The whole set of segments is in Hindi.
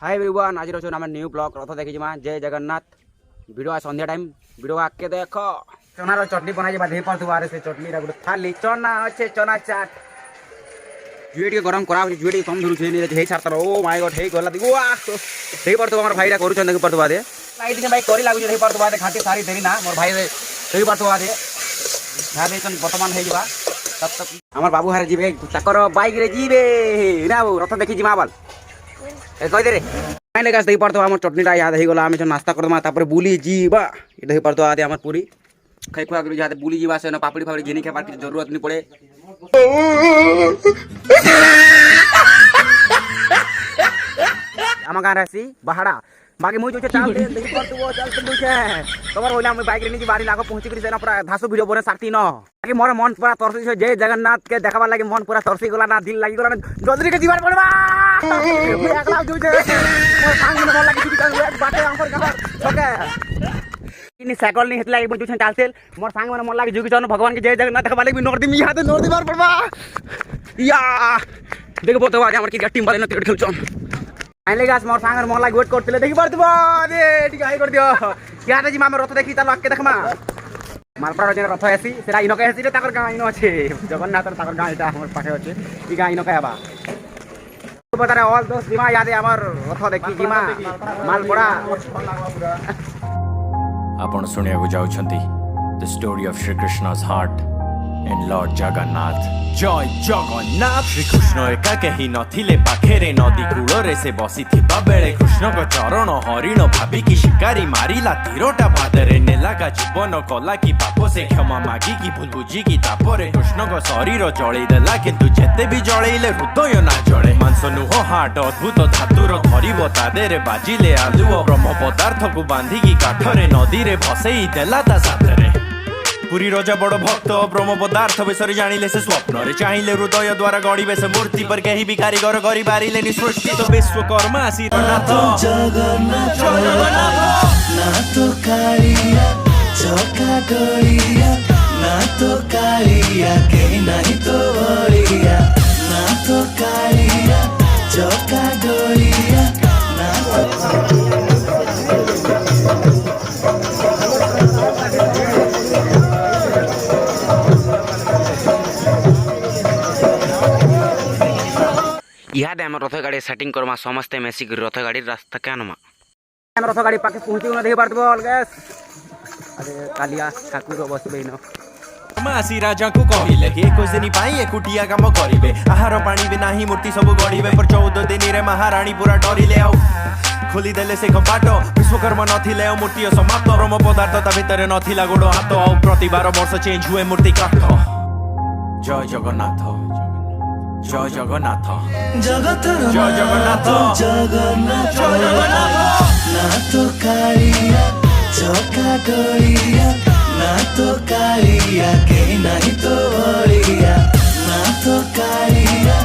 हाय एवरीवन, आज रोज आम न्यू ब्लॉग रथ देखी जय जगन्नाथ। वीडियो आज संध्या टाइम वीडियो आके देख चनार चटनी बनाई दे पारे से चटनी गोटे थाली चना अच्छे चना चाट जुए टे गरम करा जुए कम धरुचे सार ओ माय गॉड हे गला देख पार मोर भाई कर देख पार दे लाइट भाई करी लगुच देख पार दे खाती सारी देरी ना मोर भाई देख पार दे बर्तमान हो तब तक आम बाबू हारे जी ताकर बाइक रे जीवे ना रथ देखी जिमा बाल कही दे रे गाछ देख पार आम चटनीटा यहाँ होगा आम नास्ता करदमा बुली जीवा ये देख पार आदि आम पूरी खाई खुआ कर बुली जीवा से पापड़ी फापड़ी घिनी खाबार किसी जरूरत नहीं पड़े। आम गाँव आसी बाहड़ा बाकी मुझे चाल देख पार तमर होइला मैं बाइक रे बारी लाग पहुंची कर पूरा धासु भिडियो बने सारती न बाकी मोर मन पूरा तरसी जय जगन्नाथ के देखाबार लगे मन पूरा तरसी गला ना दिल लगी गला जल्दी के जीवार पड़बा मैं अगला जो मोर सांग में मन लगी कि बाटे हमर घर छके इनी साइकिल नहीं हेतला एक जो चालते मोर सांग में मन लगी जो कि भगवान के जय जगन्नाथ देखाबार लगे नोर दिम यहाँ नोर दीवार पड़बा या देखो तो आज हमर की टीम वाले न क्रिकेट खेलछन आइले गाछ मोर सांगर मोर लाग वेट करथिले देखि परतबो रे ठीक हाई कर दियो क्या जी मामे रथ देखि तालो आके देखमा मालपरा जे रथ आसी सेरा इनो के आसी रे ताकर गां इनो अछि जगन्नाथ ताकर गां एटा हमर पाखे अछि ई गां इनो कहबा तो बता रे ऑल दोस्त दिमा याद है हमर रथ देखि जिमा मालपरा आपण सुनिया को जाउ छंती the story of Shri Krishna's heart in Lord Jagannath. जय जगन्नाथ। श्री कृष्ण एका केही नथिले पाखेरे नदी कूଳରେ से बसिथिबा बेले कृष्ण को चरण हरिण भाबी की शिकारी मारिला तीरटा पादरे नेला का जीवन कला की पाप से क्षमा मागी की भूल बुझी की तापरे कृष्ण को शरीर जळै देला किंतु जेते भी जळैले हृदय ना जळे मांस नुह हाट अद्भुत धातुर धरिबो तादेरे बाजिले आलुओ ब्रह्म पदार्थ को बांधी की काठरे नदी रे भसेई देला ता साथरे पुरी राजा बड़ भक्त ब्रह्म पदार्थ विषय जानिले से स्वप्न रे चाहिए हृदय द्वारा गढ़िबे से मूर्ति पर कहीं भी कारीगर करि पारिले नि सृष्टि तो विश्वकर्मा श्रीनाथ जगन्नाथ ना तो कालिया चका डोलिया ना तो कालिया के नहीं तो बलिया ना तो कालिया चका डोलिया ना तो इहादे हम रथ गाड़ी सेटिंग करमा समस्ते मेसिक रथ गाड़ी रास्ता क्या नमा हम रथ गाड़ी पाके पहुंची न देख पारतबो अलगेस अरे कालिया ठाकुर बसबे न मासी राजा को कहिले कि 21 दिन पाई एकुटिया काम करिवे आहार पानी भी नाही मूर्ति सब गढ़िबे पर 14 दिन रे महारानी पूरा डरिले आउ खोली देले से कपाट विश्वकर्मा नथिले मूर्ति समाप्त ब्रह्म पदार्थ ता भितरे नथिला गोड़ हाथ आउ प्रति 12 वर्ष चेंज हुए मूर्ति काठ। जय जगन्नाथ जय जगन्नाथ जगत जय जगन्नाथ जगन्नाथ जगन्नाथ ना तो कालिया चका डोलिया ना तो कालिया के नहीं तो बलिया ना तो कालिया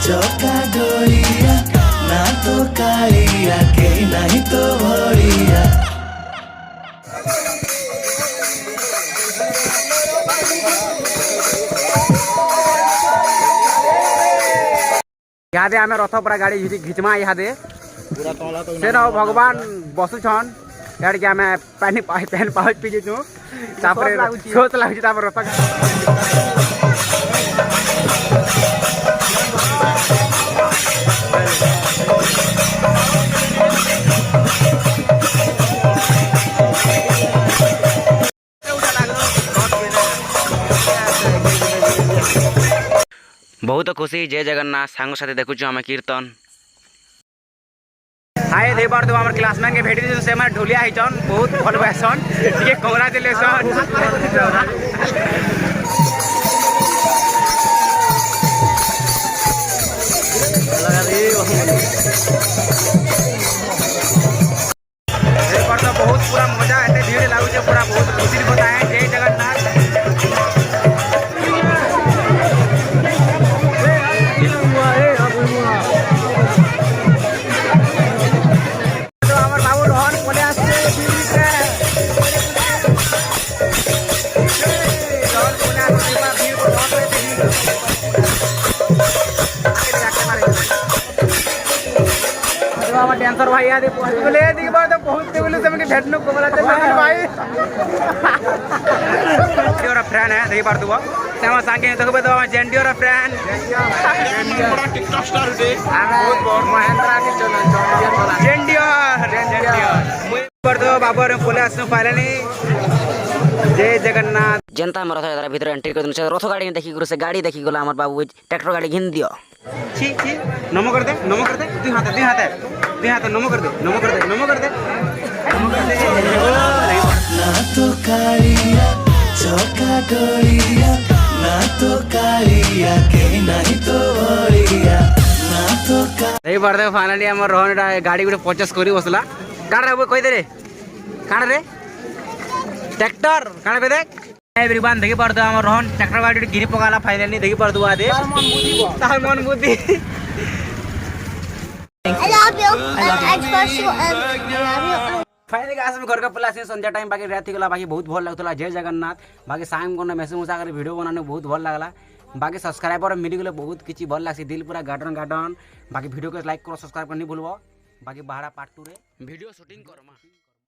चका डोलिया ना तो कालिया के नहीं तो बलिया। इहादे आमे रथ पूरा गाड़ी घिचमा इहादे से न भगवान बसुछन यार के आमे पानी पेन पाउच पी जेछु तापर सोच लागु तापर रथ बहुत खुशी जय जगन्नाथ सांग साथी देखुछु हम कीर्तन हाय दे बार तो हमर क्लासमेट के भेटी से हमर ढोलिया हिचन बहुत भल बहसन ठीक है कांग्रेचुलेशन। तो बहुत पूरा मजा आते भीड़ लागू छे पूरा बहुत खुशी बताए जय जगन्नाथ। डांसर भाई आदि बोले देखि बार तो पहुंचते बोले से के भेटनो को बोला भाई और फ्रेंड है देखि बार तू सेमा सांगे देखबे तो जेंडी और फ्रेंड बड़ा टिकटॉक स्टार दे बहुत बहुत महेंद्र के चलन जेंडी और मुई पर तो बाबर बोले असनु फाइनली जय जगन्नाथ जनता में रथ भीतर एंट्री कर दे रथ गाड़ी देखि गुरु से गाड़ी देखि गला हमर बाबू ट्रैक्टर गाड़ी घिन दियो छी छी नमो कर दे तू हाथ नमो कर दे ना तो कालिया चौका डोलिया ना तो कालिया के नहीं तो ओलिया ना तो এই বার দেখো ফাইনালি আমার রহনটা গাড়ি গুলো 50 করি বসলা কাড় রে কই দে রে কাড় রে ট্রাক্টর কাড় বে দেখ एवरीवन देखि पारदो हमर रोहन ट्रैक्टर गाड़ी गिरी पकाला फाइनली देखि पारदो आदे तार मन बुद्धि I love you. I trust you. I love you. Finally guys में घर का प्लास संध्या टाइम बाकी रात गला बाकी बहुत भल लागतला जय जगन्नाथ बाकी साइम कोन मैसेज मुसा कर वीडियो बनाने बहुत भल लागला बाकी सब्सक्राइबर मिली गले बहुत किछि भल लागसी दिल पूरा गार्डन बाकी वीडियो को लाइक करो सब्सक्राइब करनी भूलबो बाकी बाहरा पार्ट 2 रे वीडियो शूटिंग करमा